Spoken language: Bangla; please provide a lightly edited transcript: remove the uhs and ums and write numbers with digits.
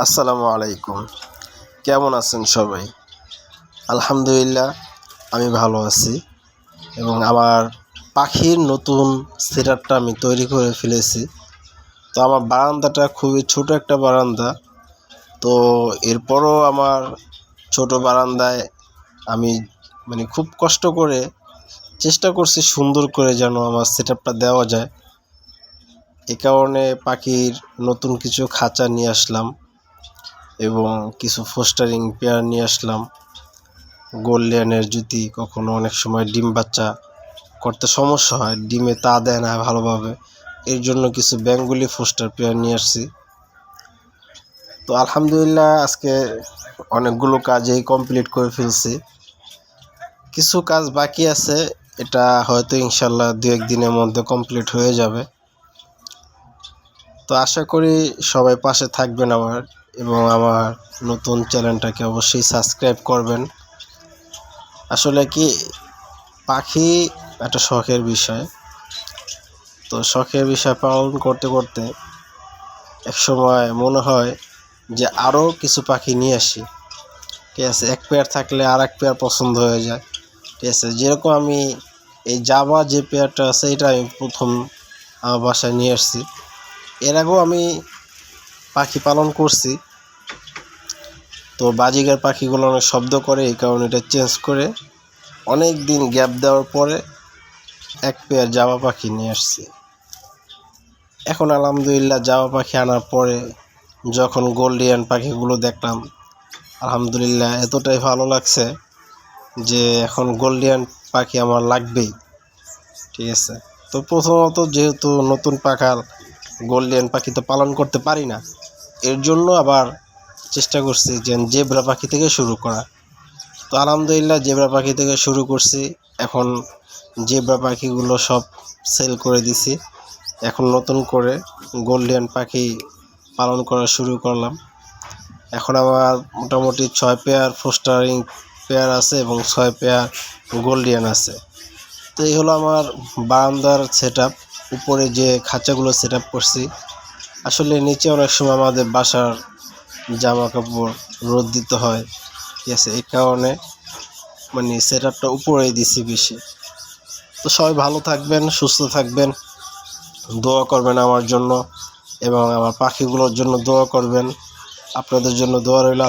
আসসালামু আলাইকুম। কেমন আছেন সবাই? আলহামদুলিল্লাহ আমি ভালো আছি এবং আমার পাখির নতুন সেটআপটা আমি তৈরি করে ফেলেছি। তো আমার বারান্দাটা খুবই ছোট একটা বারান্দা। তো এরপরও আমার ছোট বারান্দায় আমি খুব কষ্ট করে চেষ্টা করছি সুন্দর করে যেন আমার সেটআপটা দেওয়া যায়। এ কারণে পাখির নতুন কিছু খাঁচা নিয়ে আসলাম এবং কিছু ফোস্টারিং পেয়ার নিয়ে আসলাম। গোল্ডেনের যদি কখনো অনেক সময় ডিম বাচ্চা করতে সমস্যা হয়, ডিমে তা দেয় না ভালোভাবে, এর জন্য কিছু বেঙ্গলি ফোস্টার পেয়ার নিয়ে আসছি। তো আলহামদুলিল্লাহ আজকে অনেকগুলো কাজেই কমপ্লিট করে ফেলছি। কিছু কাজ বাকি আছে, এটা হয়তো ইনশাল্লাহ 2-1 দিনের মধ্যে কমপ্লিট হয়ে যাবে। তো আশা করি সবাই পাশে থাকবেন আমার, এবং আমার নতুন চ্যানেলটাকে অবশ্যই সাবস্ক্রাইব করবেন। আসলে কি, পাখি একটা শখের বিষয়। তো শখের বিষয় পালন করতে করতে একসময় মনে হয় যে আরও কিছু পাখি নিয়ে আসি, ঠিক আছে। এক পেয়ার থাকলে আর এক পেয়ার পছন্দ হয়ে যায়, ঠিক আছে। যেরকম আমি এই জাভা যে পেয়ারটা আছে, এটা আমি প্রথম আমার বাসায় নিয়ে আসছি। এর আগেও আমি পাখি পালন করছি। তো বাজিগার পাখিগুলো অনেক শব্দ করে, এই কারণে এটা চেঞ্জ করে অনেক দিন গ্যাপ দেওয়ার পরে এক পেয়ার জাভা পাখি নিয়ে আসছি। এখন আলহামদুলিল্লাহ জাভা পাখি আনার পরে যখন গোল্ডিয়ান পাখিগুলো দেখলাম, আলহামদুলিল্লাহ এতটাই ভালো লাগছে যে এখন গোল্ডিয়ান পাখি আমার লাগবেই, ঠিক আছে। তো প্রথমত যেহেতু নতুন পাখাল, গোল্ডিয়ান পাখি তো পালন করতে পারি না, এর জন্য আবার চেষ্টা করছি যে জেব্রা পাখি থেকে শুরু করা। তো আলহামদুলিল্লাহ জেব্রা পাখি থেকে শুরু করছি। এখন জেব্রা পাখিগুলো সব সেল করে দিছি। এখন নতুন করে গোল্ডিয়ান পাখি পালন করা শুরু করলাম। এখন আমার মোটামুটি 6 পেয়ার ফোস্টারিং পেয়ার আছে এবং 6 পেয়ার গোল্ডিয়ান আছে। তো এই হলো আমার বারান্দার সেটআপ। উপরে যে খাঁচাগুলো সেটআপ করছি, আসলে নিচে অনেক সময় আমাদের বাসার জামা কাপড় রোদ দিতে হয়, ঠিক আছে। এই কারণে সেটআপটা উপরেই দিছি বেশি। তো সবাই ভালো থাকবেন, সুস্থ থাকবেন, দোয়া করবেন আমার জন্য এবং আমার পাখিগুলোর জন্য দোয়া করবেন। আপনাদের জন্য দোয়া রইল।